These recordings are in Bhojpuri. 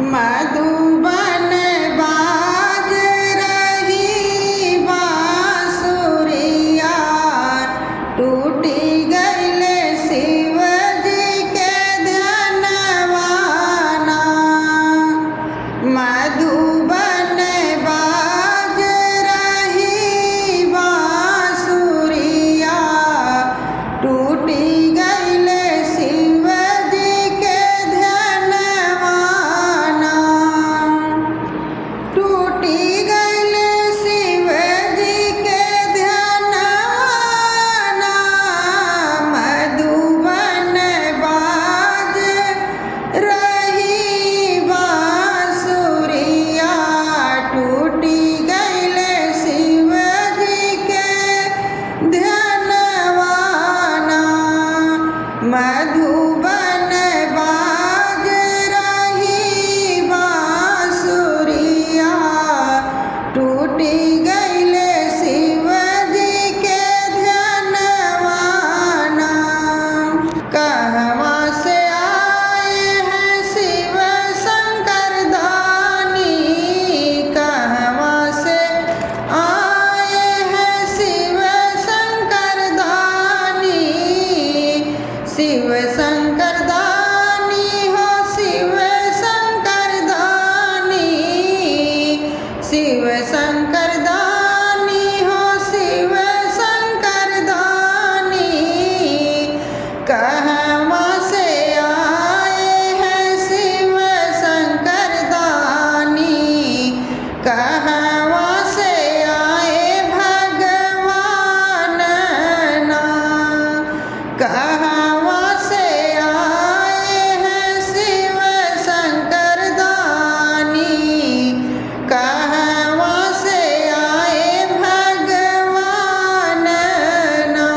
मधुबन बाज रही बांसुरिया, टूटी गईले शिव जी के ध्यानवाना। मधुबन बाज रही बांसुरिया, टूटी गईले शिव जी के ध्यानवाना। टूटी गईले शिव जी के ध्यानवाना। मधुबन बाज रही बांसुरिया, टूटी गईले शिव जी के ध्यानवाना। मधुबन बाज रही बांसुरिया, टूटी गईले शिव जी के ध्यानवाना। कहवा से आए हैं शिव शंकर दानी, कहवा से आए हैं शिव शंकर दानी। शिव शंकर दानी हो शिव शंकर दानी, शिव शंकर दानी हो शिव शंकर दानी। कहवा से आए हैं शिव शंकर दानी, कहवा से आए भगवान ना। कहवा से आए हैं शिव शंकर दानी, कहवा से आए भगवान ना।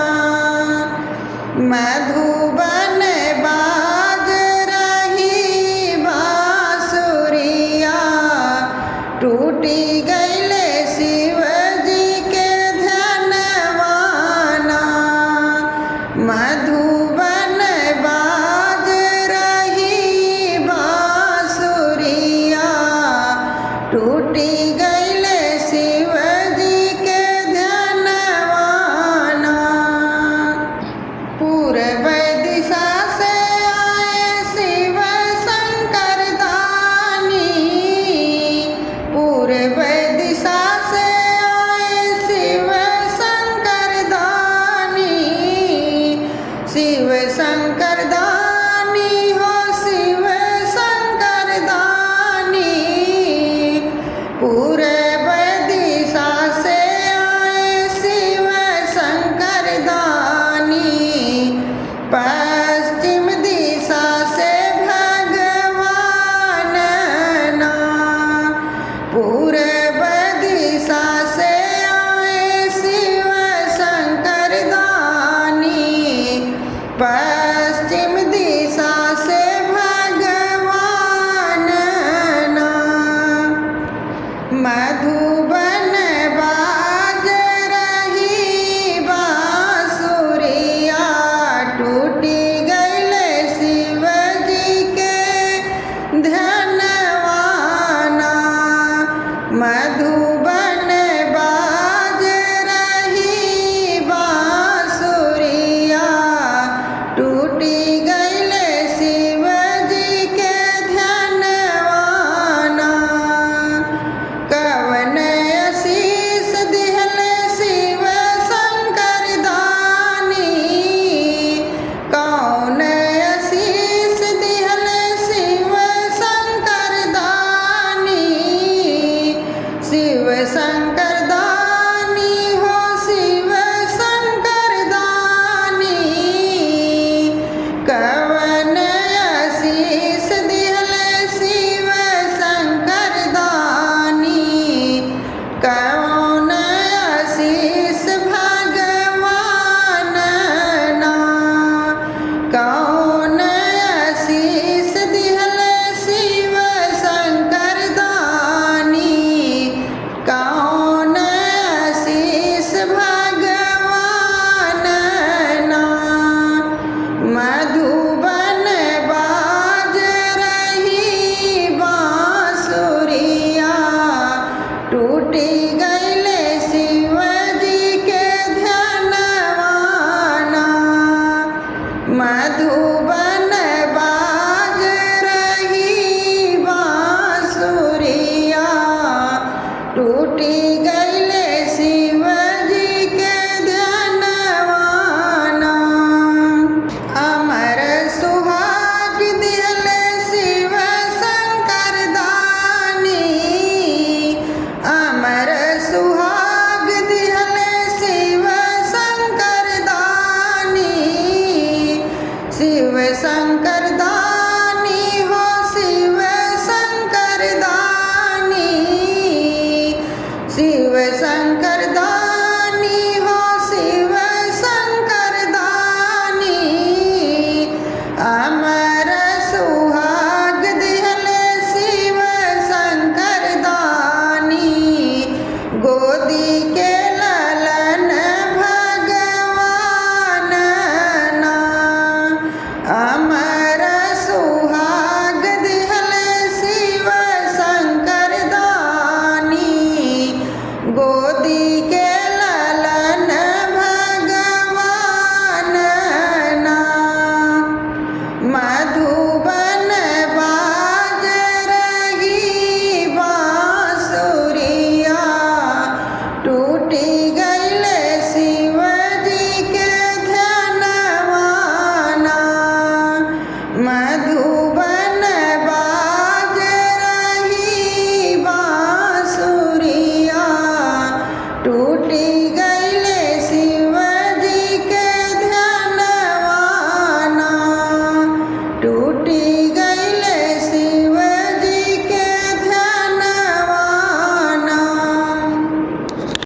मधुबन बाज रही बांसुरिया, टूटी गईले शिव जी के ध्यानवाना। मधुबन बाज रही बांसुरिया, टूटी